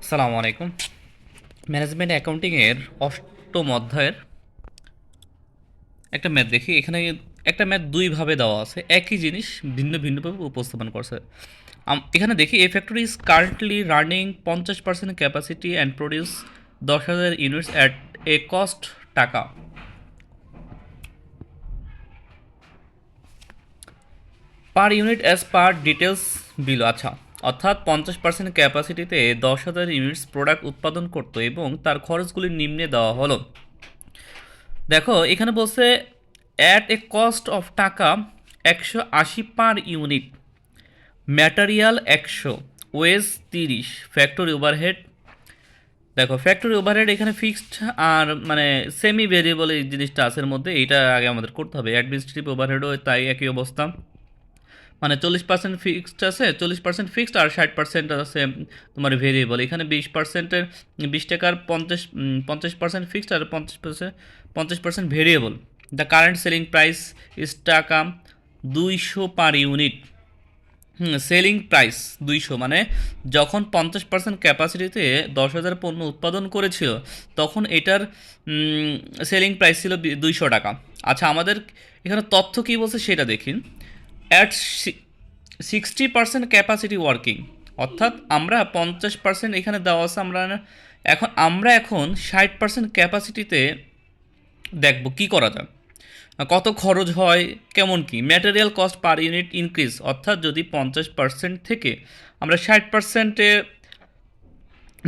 আসসালামু আলাইকুম। ম্যানেজমেন্ট অ্যাকাউন্টিংয়ের অষ্টম অধ্যায়ের একটা ম্যাথ দেখি। এখানে একটা ম্যাথ দুইভাবে দেওয়া আছে, একই জিনিস ভিন্ন ভিন্নভাবে উপস্থাপন করছে। এখানে দেখি a factory is currently running 50% capacity and produce 10,000 units at a cost taka per unit as per details bill. আচ্ছা, অর্থাৎ 50% ক্যাপাসিটিতে 10,000 ইউনিটস প্রোডাক্ট উৎপাদন করতো এবং তার খরচগুলি নিম্নে দেওয়া হলো। দেখো এখানে বলছে অ্যাট এ কস্ট অফ টাকা 180 per unit, material 100, wage 30, factory overhead. দেখো ফ্যাক্টরি ওভারহেড এখানে ফিক্সড আর মানে সেমি ভেরিয়েবল এই জিনিসটা আছে এর মধ্যে, এইটা আগে আমাদের করতে হবে। অ্যাডমিনিস্ট্রেটিভ ওভারহেডও তাই একই অবস্থা, মানে 40% ফিক্সড আছে, 40% ফিক্সড আর 60% আছে তোমার ভেরিয়েবল। এখানে 20%-এর 20 টাকার 50% ফিক্সড আর 50% variable. The current selling price is টাকা 200 পার ইউনিট। সেলিং প্রাইস 200, মানে যখন 50% ক্যাপাসিটিতে 10,000 পণ্য উৎপাদন করেছিল তখন এটার সেলিং প্রাইস ছিল 200 টাকা। আচ্ছা, আমাদের এখানে তথ্য কী বলছে সেটা দেখি। অ্যাট 60% ক্যাপাসিটি ওয়ার্কিং, অর্থাৎ আমরা 50% এখানে দেওয়া আছে, আমরা এখন 60% ক্যাপাসিটিতে দেখব কি করা যায়, কত খরচ হয়, কেমন কি। Material cost per unit increase, অর্থাৎ যদি 50% থেকে আমরা 60%-এ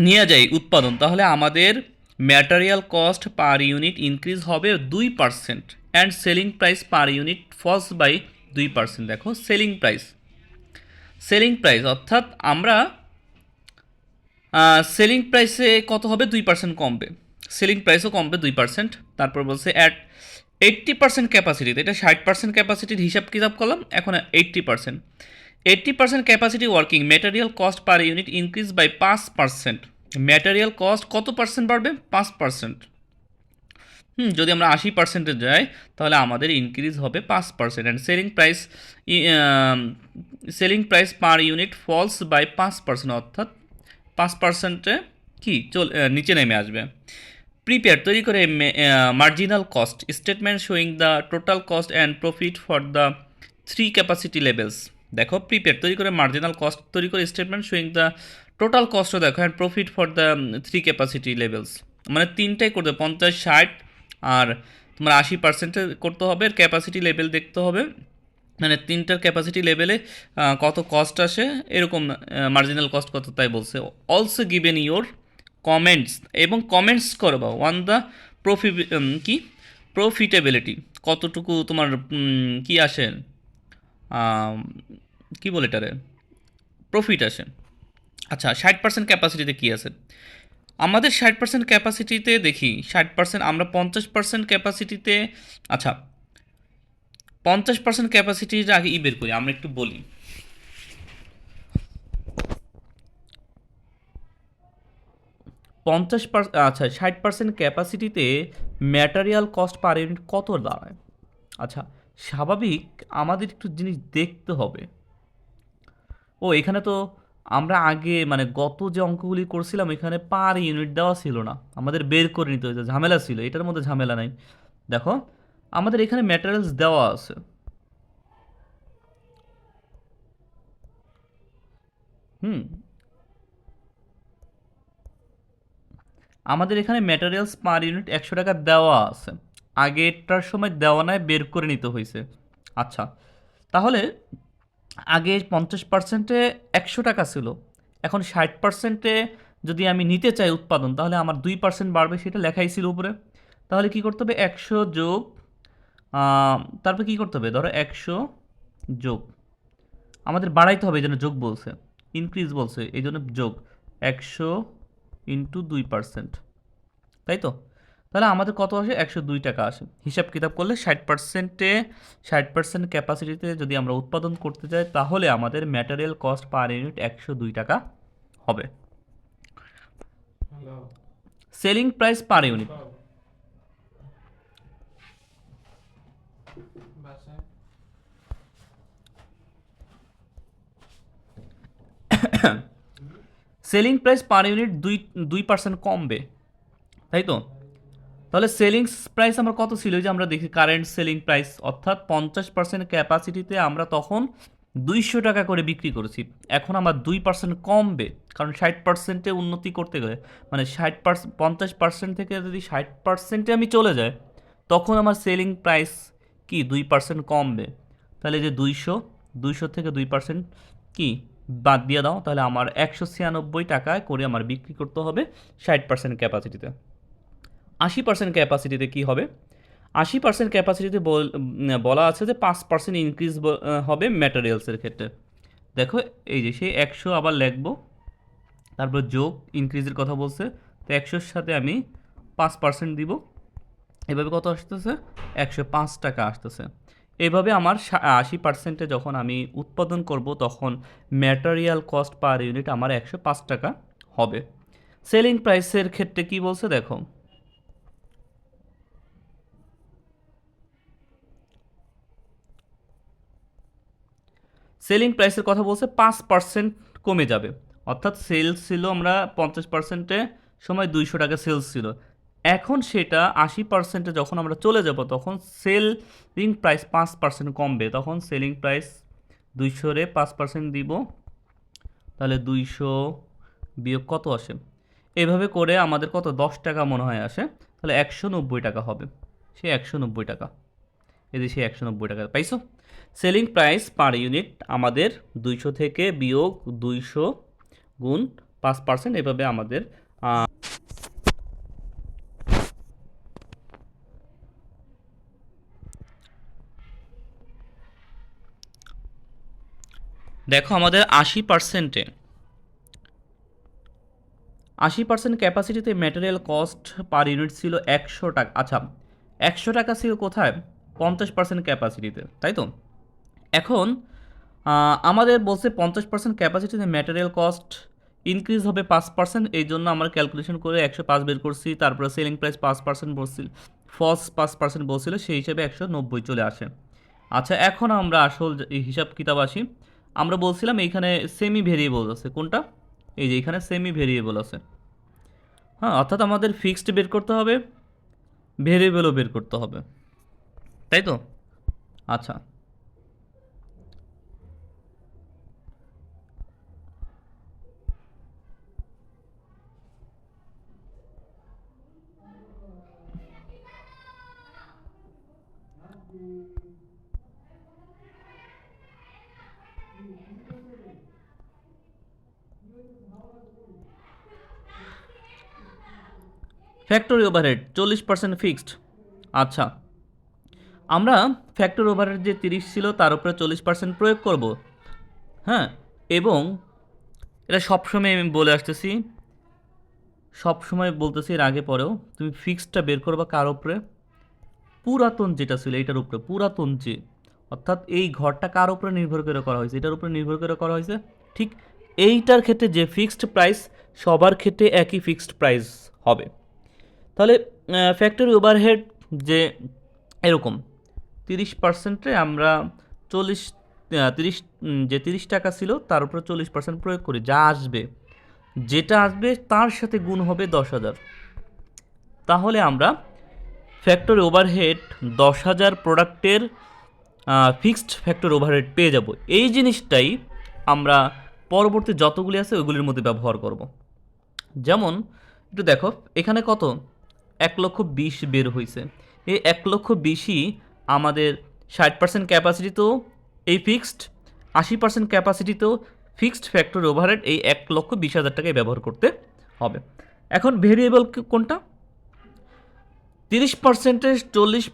নিয়ে যাই উৎপাদন, তাহলে আমাদের material cost per unit increase হবে 2%, and selling price per unit falls by 2%। দেখো সেলিং প্রাইস অর্থাৎ আমরা সেলিং প্রাইসে কত হবে, 2% কমবে, সেলিং প্রাইসও কমবে 2%। তারপর বলছে অ্যাট 80% ক্যাপাসিটিতে, এটা 60% ক্যাপাসিটির হিসাব কিতাব করলাম, এখন 80% capacity working, material cost per unit increase by 5%। Material cost কত পার্সেন্ট বাড়বে, 5%। যদি আমরা 80%-এ যাই তাহলে আমাদের ইনক্রিজ হবে 5%, and selling price per unit falls by 5%, অর্থাৎ 5%-এ কি নিচে নেমে আসবে। প্রিপেয়ার তৈরি করে marginal cost statement showing the total cost and profit for the 3 capacity levels. দেখো প্রিপেয়ার তৈরি করে মার্জিনাল কস্ট তৈরি করে স্টেটমেন্ট শোয়িং দ্য টোটাল কস্টও দেখো, and profit for the 3 capacity levels, মানে তিনটাই করতে হবে, 50, 60 আর তোমার 80%-এ করতে হবে। ক্যাপাসিটি লেভেল দেখতে হবে, মানে তিনটার ক্যাপাসিটি লেভেলে কত কস্ট আসে, এরকম মার্জিনাল কস্ট কত তাই বলছে। অলসো গিভেন ইওর কমেন্টস, এবং কমেন্টস করবা ওয়ান দ্য প্রফি কি প্রফিটেবিলিটি, কতটুকু তোমার কি আসে, আম, কি বলে এটারে, প্রফিট আসে। আচ্ছা, 60% ক্যাপাসিটিতে কী আছে আমাদের, 60% ক্যাপাসিটিতে দেখি 60%, আমরা 50% ক্যাপাসিটিতে। আচ্ছা, 50% ক্যাপাসিটির আগে বের করি, আমরা একটু বলি। আচ্ছা, 60% ক্যাপাসিটিতে ম্যাটেরিয়াল কস্ট পার ইউনিট কত দাঁড়ায়। আচ্ছা, স্বাভাবিক আমাদের একটু জিনিস দেখতে হবে। এখানে তো আমরা আগে মানে গত যে অঙ্কগুলি করছিলাম এখানে পার ইউনিট দেওয়া ছিল না, আমাদের বের করে নিতে হয়েছে, ঝামেলা ছিল। এটার মধ্যে ঝামেলা নাই। দেখো আমাদের এখানে ম্যাটেরিয়ালস দেওয়া আছে। হুম আমাদের এখানে ম্যাটেরিয়ালস পার ইউনিট 100 টাকা দেওয়া আছে, আগেরটার সময় দেওয়া নয়, বের করে নিতে হয়েছে। আচ্ছা, তাহলে আগে 50%-এ 100 টাকা ছিল, এখন 60%-এ যদি আমি নিতে চাই উৎপাদন, তাহলে আমার 2% বাড়বে, সেটা লেখাই ছিল উপরে। তাহলে কি করতে হবে, 100 যোগ তারপর কি করতে হবে, ধরো 100 যোগ, আমাদের বাড়াইতে হবে এই জন্য যোগ বলছে, ইনক্রিজ বলছে এই জন্য যোগ 100 ইন্টু 2%, তাই তো। তাহলে আমাদের কত আসে, 102 টাকা আসে। হিসাব কিতাব করলে 60%-এ 60% ক্যাপাসিটিতে যদি আমরা উৎপাদন করতে যাই তাহলে আমাদের ম্যাটেরিয়াল কস্ট পার ইউনিট 102 টাকা হবে। Selling price per unit, selling price per unit 2% কমবে, তাই তো? তাহলে সেলিং প্রাইস আমার কত ছিল, যে আমরা দেখি কারেন্ট সেলিং প্রাইস, অর্থাৎ 50% ক্যাপাসিটিতে আমরা তখন 200 টাকা করে বিক্রি করেছি। এখন আমার 2% কমবে, কারণ 60%-এ উন্নতি করতে গেলে, মানে 60%, 50% থেকে যদি 60%-এ আমি চলে যাই, তখন আমার সেলিং প্রাইস কি 2% কমবে। তাহলে যে 200 থেকে 2% কি বাদ দিয়ে দাও, তাহলে আমার 196 টাকায় করে আমার বিক্রি করতে হবে 60% ক্যাপাসিটিতে। 80% ক্যাপাসিটিতে কী হবে? 80% ক্যাপাসিটিতে বলা আছে যে 5% ইনক্রিজ হবে ম্যাটেরিয়ালসের ক্ষেত্রে। দেখো এই যে সেই 100 আবার লিখবো, তারপর যোগ ইনক্রিজের কথা বলছে, তো 100-র সাথে আমি 5% দিব, এভাবে কত আসতেছে? 105 টাকা আসতেছে। এভাবে আমার 80%-এ যখন আমি উৎপাদন করব, তখন ম্যাটেরিয়াল কস্ট পার ইউনিট আমার 105 টাকা হবে। সেলিং প্রাইসের ক্ষেত্রে কি বলছে দেখো, সেলিং প্রাইসের কথা বলছে 5% কমে যাবে, অর্থাৎ সেলস ছিল আমরা 50%-এ সময় 200 টাকা সেলস ছিল, এখন সেটা 80%-এ যখন আমরা চলে যাব, তখন সেলিং প্রাইস 5% কমবে, তখন সেলিং প্রাইস 200-রে 5% দিব, তাহলে 200 বিয়োগ কত আসে, এভাবে করে আমাদের কত 10 টাকা মনে হয় আসে, তাহলে 190 টাকা হবে, সে 190 টাকা, এই সেই 190 টাকা পাইছো। সেলিং প্রাইস পার ইউনিট আমাদের 200 থেকে বিয়োগ 200 গুণ 5%, এভাবে আমাদের দেখো আমাদের 80% ক্যাপাসিটিতে ম্যাটেরিয়াল কস্ট পার ইউনিট ছিল 100 টাকা। আচ্ছা, 100 টাকা ছিল কোথায়? 50% ক্যাপাসিটিতে, তাই তো? এখন আমাদের বলছে 50% ক্যাপাসিটিতে ম্যাটেরিয়াল কস্ট ইনক্রিজ হবে 5%, এই জন্য আমরা ক্যালকুলেশন করে 105 বের করছি, তারপরে সেলিং প্রাইস 5% বলছিল, ফলস 5% বলছিল, সেই হিসাবে 190 চলে আসে। আচ্ছা, এখন আমরা আসল হিসাব কিতাব আসি। আমরা বলছিলাম এইখানে সেমি ভেরিয়েবল আছে, কোনটা? এই যে এখানে সেমি ভেরিয়েবল আছে, হ্যাঁ, অর্থাৎ আমাদের ফিক্সড বের করতে হবে, ভেরিয়েবলও বের করতে হবে, তাই তো? আচ্ছা, ফ্যাক্টরি ওভারহেড 40% ফিক্সড। আচ্ছা, আমরা ফ্যাক্টরি ওভারহেড যে 30 ছিল তার উপরে 40% প্রয়োগ করব, হ্যাঁ, এবং এটা সবসময় আমি বলে আসতেছি, সবসময় বলতেছি এর আগে পরেও, তুমি ফিক্সডটা বের করবা কার উপরে? পুরাতন যেটা ছিল এইটার উপরে, পুরাতন যে, অর্থাৎ এই ঘরটা কার উপরে নির্ভর করে করা হয়েছে? এটার উপরে নির্ভর করে করা হয়েছে। ঠিক এইটার ক্ষেত্রে যে ফিক্সড প্রাইস, সবার ক্ষেত্রে একই ফিক্সড প্রাইস হবে। তাহলে ফ্যাক্টরি ওভারহেড যে এরকম 30%-এ আমরা 40, 30, যে 30 টাকা ছিল তার উপরে 40% প্রয়োগ করি, যা আসবে, যেটা আসবে তার সাথে গুণ হবে 10,000, তাহলে আমরা ফ্যাক্টরি ওভারহেড 10,000 প্রোডাক্টের ফিক্সড ফ্যাক্টরি ওভারহেড পেয়ে যাব। এই জিনিসটাই আমরা পরবর্তী যতগুলি আছে ওইগুলির মধ্যে ব্যবহার করব। যেমন একটু দেখো এখানে কত 1,20,000 বের হয়েছে, এই 1,20,000-ই আমাদের 60% ক্যাপাসিটিতেও এই ফিক্সড, 80% ক্যাপাসিটিতেও ফিক্সড ফ্যাক্টরি ওভারহেড, এই 1,20,000 টাকায় ব্যবহার করতে হবে। এখন ভেরিয়েবল কোনটা? 30%-এর 40,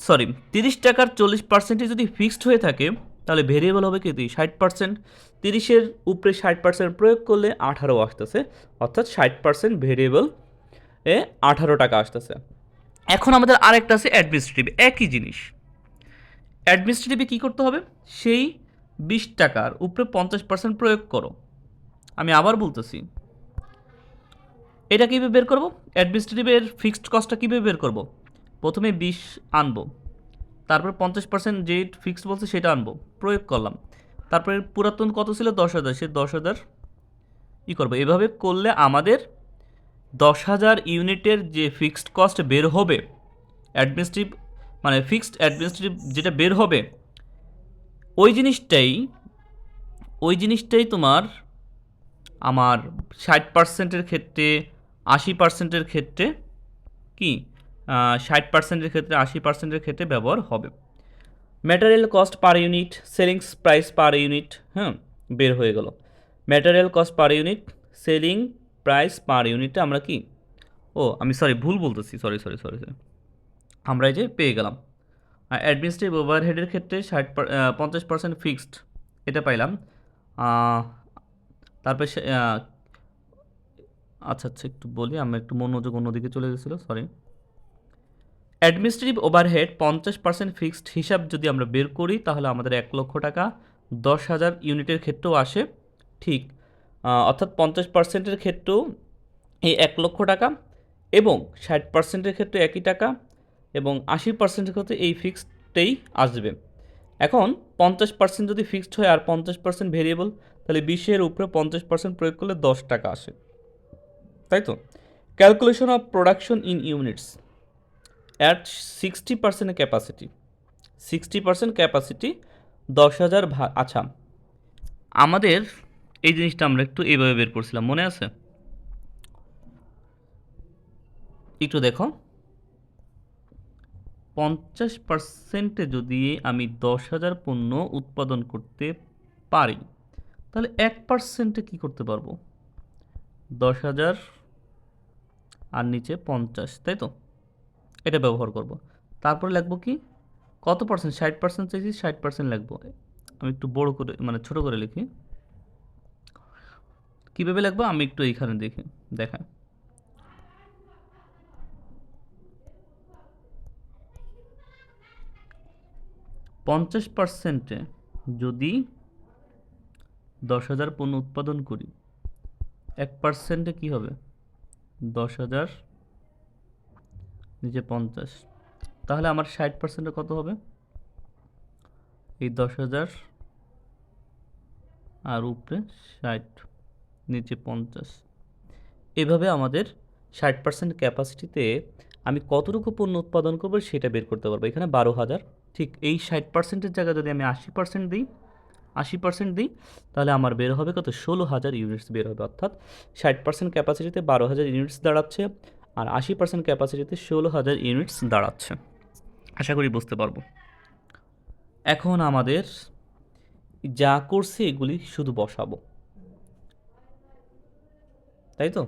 সরি, 30 টাকার 40%ই যদি ফিক্সড হয়ে থাকে, তাহলে ভেরিয়েবল হবে কি 60%। 30-এর উপরে 60% প্রয়োগ করলে 18 আসতেছে, অর্থাৎ 60% ভেরিয়েবল এ 18 টাকা আসতেছে। এখন আমাদের আরেকটা আছে অ্যাডমিনিস্ট্রেটিভ, একই জিনিস। অ্যাডমিনিস্ট্রেটিভে কী করতে হবে? সেই 20 টাকার উপরে 50% প্রয়োগ করো। আমি আবার বলতেছি, এটা কীভাবে বের করবো? অ্যাডমিনিস্ট্রেটিভের ফিক্সড কস্টটা কীভাবে বের করবো? প্রথমে 20 আনবো, তারপর 50% যে ফিক্সড বলছে সেটা আনবো, প্রয়োগ করলাম, তারপরে পুরাতন কত ছিল 10,000, সে 10,000 করবো। এভাবে করলে আমাদের 10,000 ইউনিটের যে ফিক্সড কস্ট বের হবে, অ্যাডমিনিস্ট্রেটিভ মানে ফিক্সড অ্যাডমিনিস্ট্রেটিভ যেটা বের হবে, ওই জিনিসটাই ওই জিনিসটাই তোমার আমার 60%-এর ক্ষেত্রে, 80%-এর ক্ষেত্রে কি 60%-এর ক্ষেত্রে, 80%-এর ক্ষেত্রে ব্যবহার হবে। Material cost per unit, sellings price per unit, হ্যাঁ, বের হয়ে গেল। Material cost per unit, selling price per ইউনিটে আমরা কি, আমি ভুল বলতেছি, সরি, আমরা এই যে পেয়ে গেলাম। আর অ্যাডমিনিস্ট্রেটিভ ওভারহেডের ক্ষেত্রে 50% ফিক্সড, এটা পাইলাম। তারপরে আচ্ছা একটু বলি, আমি একটু মনোযোগ অন্যদিকে চলে গেছিলো, সরি। অ্যাডমিনিস্ট্রেটিভ ওভারহেড 50% ফিক্সড হিসাব যদি আমরা বের করি তাহলে আমাদের 1,00,000 টাকা 10,000 ইউনিটের ক্ষেত্রেও আসে, ঠিক। অর্থাৎ 50%-এর ক্ষেত্রেও এই 1,00,000 টাকা, এবং 60%-এর ক্ষেত্রে একই টাকা, এবং 80%-এর ক্ষেত্রে এই ফিক্সডটাই আসবে। এখন 50% যদি ফিক্সড হয় আর 50% ভেরিয়েবল, তাহলে 20-এর উপরে 50% প্রয়োগ করলে 10 টাকা আসে, তাই তো। Calculation of production in units at 60% capacity, 60% capacity 10,000 আচ্ছা, আমাদের এই জিনিসটা আমরা একটু এইভাবে বের করছিলাম, মনে আছে? একটু দেখো, 50%-এ যদি আমি 10,000 পণ্য উৎপাদন করতে পারি, তাহলে 1%-এ কী করতে পারবো? 10,000 আর নিচে 50, তাই তো। এটা ব্যবহার করব। তারপরে লিখবো কি, কত পার্সেন্ট, 60% চাইছি, 60% লিখবো। আমি একটু বড় করে মানে ছোট করে লিখি। কীভাবে লিখবো আমি একটু এইখানে দেখাই। পঞ্চাশ পার্সেন্টে যদি 10,000 পণ্য উৎপাদন করি, 1%-এ কী হবে? 10,000 নিচে 50, তাহলে আমার 60%-এ কত হবে? এই 10,000 আর উপরে 60, নিচে 50। এভাবে আমাদের 60% ক্যাপাসিটিতে আমি কতটুকু পণ্য উৎপাদন করবো সেটা বের করতে পারবো। এখানে 12,000, ঠিক। এই 60%-এর জায়গায় যদি আমি 80% দিই, 80% দিই, তাহলে আমার বের হবে কত? 16,000 ইউনিটস বের হবে। অর্থাৎ 60% ক্যাপাসিটিতে 12,000 ইউনিটস দাঁড়াচ্ছে, আর 80% ক্যাপাসিটিতে 16,000 ইউনিটস দাঁড়াচ্ছে। আশা করি বুঝতে পারবো। এখন আমাদের যা করছি এগুলি শুধু বসাবো, তাই তো।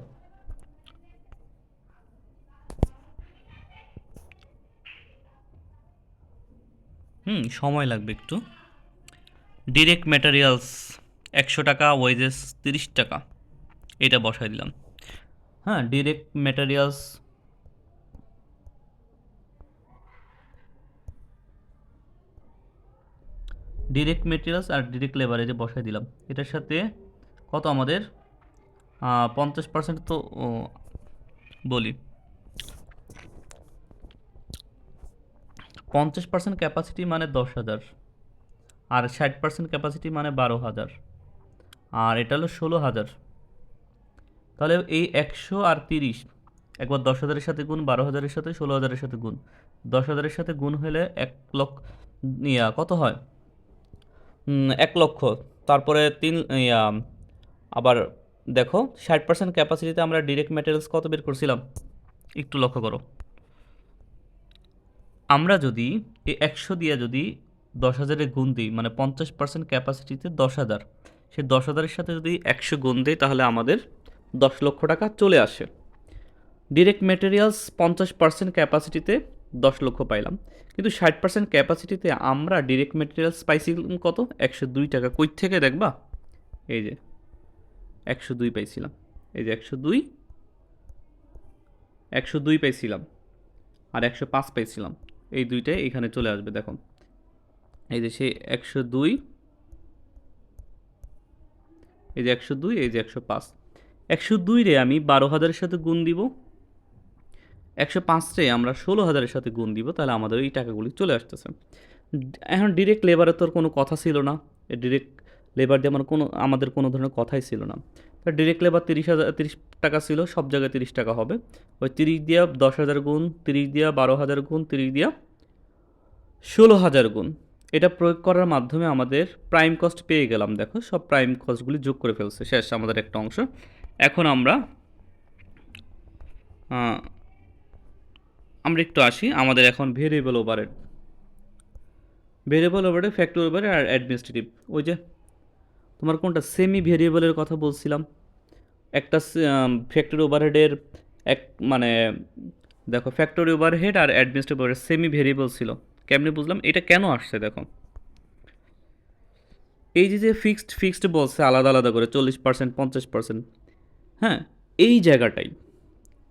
সময় লাগবে একটু। ডিরেক্ট ম্যাটেরিয়ালস 100 টাকা, ওয়েজেস 30 টাকা, এটা বসাই দিলাম। হ্যাঁ, ডিরেক্ট ম্যাটেরিয়ালস আর ডিরেক্ট লেবার এই যে বসাই দিলাম। এটার সাথে কত আমাদের 50% তো বলি, 50% ক্যাপাসিটি মানে 10,000, আর 60% ক্যাপাসিটি মানে 12,000, আর এটা হলো 16,000। তাহলে এই 100 আর 30 একবার 10,000-এর সাথে গুণ, 12,000-এর সাথে, 16,000-এর সাথে গুণ। 10,000-এর সাথে গুণ হলে 1,00,000 কত হয়? 1,00,000। তারপরে আবার দেখো, 60% ক্যাপাসিটিতে আমরা ডিরেক্ট ম্যাটেরিয়ালস কত বের করছিলাম একটু লক্ষ্য করো। আমরা যদি এই 100 দিয়ে যদি 10,000-এ গুণ দিই, মানে 50% ক্যাপাসিটিতে 10,000, সেই 10,000-এর সাথে যদি 100 গুণ দিই, তাহলে আমাদের 10,00,000 টাকা চলে আসে। ডিরেক্ট ম্যাটেরিয়ালস 50% ক্যাপাসিটিতে 10,00,000 পাইলাম, কিন্তু 60% ক্যাপাসিটিতে আমরা ডিরেক্ট ম্যাটেরিয়ালস পাইছি কত? 102 টাকা। কই থেকে দেখবা? এই যে 102 পাইছিলাম, এই যে 102 পাইছিলাম, আর 105 পাইছিলাম। এই দুইটাই এখানে চলে আসবে, দেখো। এই যে সেই 102, এই যে 102, এই যে 105। 102 রে আমি 12,000-এর সাথে গুণ দিব, 105 রে আমরা 16,000-এর সাথে গুণ দিব, তাহলে আমাদের এই টাকাগুলি চলে আসতেছে। এখন ডিরেক্ট লেবারের তোর কোনো কথা ছিল না, ডিরেক্ট লেবার দিয়ে আমাদের কোনো ধরনের কথাই ছিল না। তা ডিরেক্ট লেবার 30 টাকা ছিল, সব জায়গায় 30 টাকা হবে। ওই 30 দিয়া 10,000 গুণ, 30 দিয়া 12,000 গুণ, 30 দিয়া 16,000 গুণ। এটা প্রয়োগ করার মাধ্যমে আমাদের প্রাইম কস্ট পেয়ে গেলাম। দেখো সব প্রাইম কস্টগুলি যোগ করে ফেলছে, শেষ আমাদের একটা অংশ। এখন আহ, আমরা একটু আসি আমাদের এখন variable overhead. Variable overhead, factory overhead আর অ্যাডমিনিস্ট্রেটিভ। ওই যে তোমার কোনটা সেমি ভেরিয়েবলের কথা বলছিলাম, একটা ফ্যাক্টরি ওভারহেডের এক মানে দেখো ফ্যাক্টরি ওভারহেড আর অ্যাডমিনিস্ট্রেটিভ ওভারহেড সেমি ভেরিয়েবল ছিল। কেমনি বুঝলাম এটা কেন আসছে? দেখো এই যে ফিক্সড বলছে আলাদা আলাদা করে 40%, 50%। হ্যাঁ, এই জায়গাটাই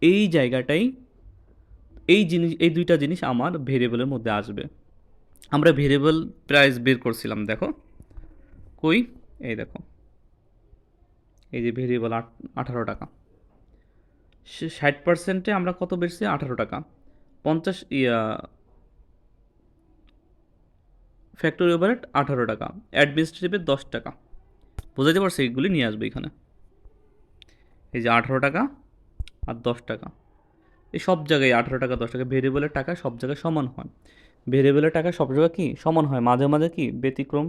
এই জায়গাটাই এই দুইটা জিনিস আমার ভেরিয়েবলের মধ্যে আসবে। আমরা ভেরিয়েবল প্রাইস বের করছিলাম, দেখো কই, এই দেখো এই যে ভেরিয়েবল 18 টাকা। 60%-এ আমরা কত বেরছি? 18 টাকা। 50 ফ্যাক্টরি ওভারহেড 18 টাকা, অ্যাডমিনিস্ট্রেটিভের 10 টাকা। বুঝাইতে পারছি? এগুলি নিয়ে আসবে এখানে। এই যে 18 টাকা আর 10 টাকা, এই সব জায়গায় 18 টাকা 10 টাকা ভেরিয়েবলের টাকা সব জায়গায় সমান হয়। ভেরিয়েবলের টাকা সব জায়গায় কি সমান হয়, মাঝে মাঝে কি ব্যতিক্রম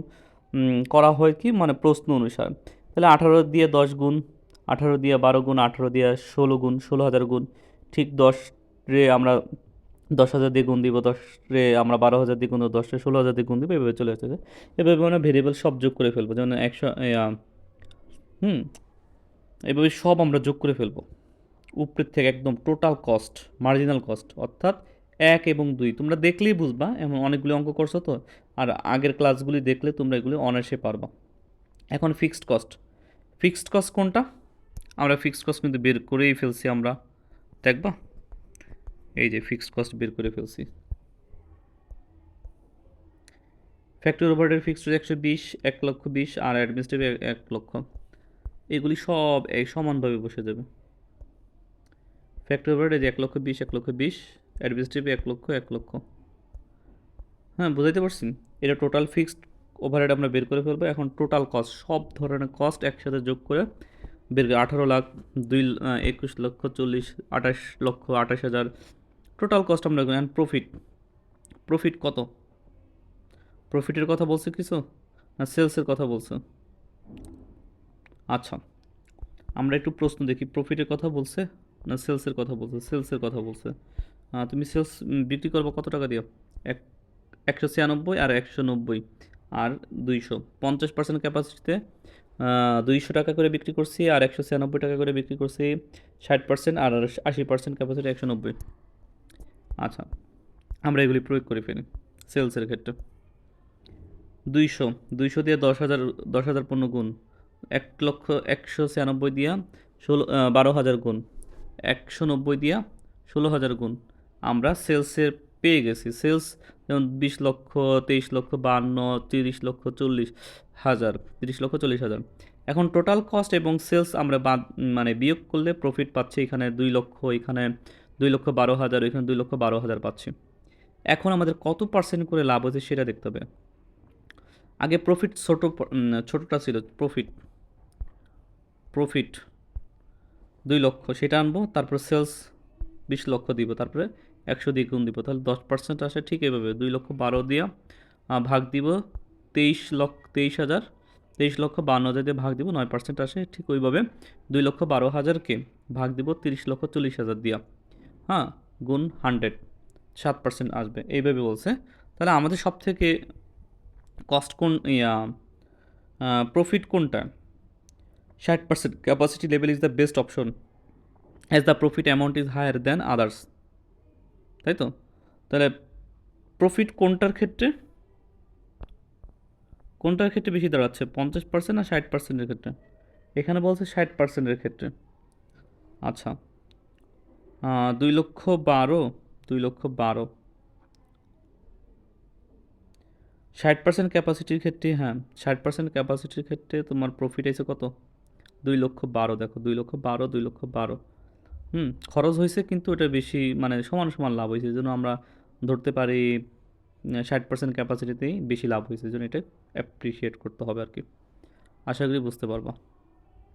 করা হয় কি মানে প্রশ্ন অনুসার। তাহলে 18 দিয়ে 10 গুণ, 18 দিয়ে 12 গুণ, 18 দিয়ে 16 গুণ, 16,000 গুণ। ঠিক 10 রে আমরা 10,000 দিয়ে গুণ দিব, 10 রে আমরা 12,000 দিয়ে গুণ দেবো, 10 রে 16,000 দিয়ে গুণ দিব, এভাবে চলে আসছে। এভাবে মানে ভেরিয়েবল সব যোগ করে ফেলবো, যেমন 100 হুম এভাবে সব আমরা যোগ করে ফেলবো উপরের থেকে একদম টোটাল কস্ট, মার্জিনাল কস্ট, অর্থাৎ 1 এবং 2 তোমরা দেখলেই বুঝবা, এমন অনেকগুলি অঙ্ক করছো তো, আর আগের ক্লাসগুলি দেখলে তোমরা এগুলি অনায়াসে পারবা। এখন ফিক্সড কস্ট কোনটা? আমরা ফিক্সড কস্ট কিন্তু বের করেই ফেলছি আমরা, দেখবা এই যে ফিক্সড কস্ট বের করে ফেলছি। ফ্যাক্টরি ওভারহেড ফিক্সড 120, 1,20,000 আর অ্যাডমিনিস্ট্রেটিভ 1,00,000। এগুলি সব এই সমানভাবে বসে যাবে। Factory overhead 1,20,000, 1,20,000, administrative 1,00,000, 1,00,000। হ্যাঁ, বুঝাইতে পারছি? এটা টোটাল ফিক্সড ওভারহেড আমরা বের করে ফেলবো। এখন টোটাল কস্ট, সব ধরনের কস্ট একসাথে যোগ করে বের করে 18 লাখ, 21 লক্ষ 40, 28 লক্ষ 28,000 টোটাল কস্ট আমরা। এখন প্রফিট কত? প্রফিটের কথা বলছে কিছু না সেলসের কথা বলছে? আচ্ছা, আমরা একটু প্রশ্ন দেখি, প্রফিটের কথা বলছে না সেলসের কথা বলছে? সেলসের কথা বলছে। তুমি সেলস বিক্রি করবো কত টাকা দিয়ে? 196 আর 190 আর 200, 50% ক্যাপাসিটিতে 200 টাকা করে বিক্রি করছি, আর 196 টাকা করে বিক্রি করছি। 60% আর 80% ক্যাপাসিটি 190। আচ্ছা, আমরা এগুলি প্রয়োগ করে ফেলি সেলসের ক্ষেত্রে। 200 দিয়ে 10,000, 10,000 পণ্য গুণ, 1,96,000 দিয়া 12,000 গুণ, 190 দিয়া 16,000 গুণ। আমরা সেলসের পেয়ে গেছি। সেলস যেমন 20 লক্ষ, 23 লক্ষ 52, 30 লক্ষ 40,000, 30 লক্ষ 40,000। এখন টোটাল কস্ট এবং সেলস আমরা বাদ মানে বিয়োগ করলে প্রফিট পাচ্ছি এখানে 2 লক্ষ, এখানে 2,12,000, এখানে 2,12,000 পাচ্ছি। এখন আমাদের কত পার্সেন্ট করে লাভ হয়েছে সেটা দেখতে হবে। আগে প্রফিট ছোটোটা ছিল, প্রফিট 2 লক্ষ, সেটা আনবো। তারপর সেলস 20 লক্ষ দিব, তারপরে 100 দিয়ে গুণ দিব, তাহলে 10% আসে। ঠিক এভাবে 2,12,000 দিয়া ভাগ দিব 23,00,000, 23,52,000 দিয়ে ভাগ দিব, 9% আসে। ঠিক ওইভাবে 2,12,000-কে ভাগ দিব 30,40,000 দিয়া, হ্যাঁ, গুণ 100, 7% আসবে, এইভাবে বলছে। তাহলে আমাদের সব থেকে কস্ট কোন প্রফিট কোনটা? 60% capacity level is the best option as the profit amount is higher than others, তাই তো? তাহলে প্রফিট কোনটার ক্ষেত্রে বেশি দাঁড়াচ্ছে, 50% না 60%-এর ক্ষেত্রে? এখানে বলছে 60%-এর ক্ষেত্রে। আচ্ছা, 2,12,000, 2,12,000 60% ক্যাপাসিটির ক্ষেত্রে, হ্যাঁ 60% ক্যাপাসিটির ক্ষেত্রে তোমার প্রফিট আছে কত? 2,12,000। দেখো 2,12,000, 2,12,000। খরচ হয়েছে কিন্তু এটা বেশি, মানে সমান সমান লাভ হয়েছে, এই জন্য আমরা ধরতে পারি 60% ক্যাপাসিটিতেই বেশি লাভ হয়েছে, এই জন্য এটা অ্যাপ্রিসিয়েট করতে হবে আর কি। আশা করি বুঝতে পারবা।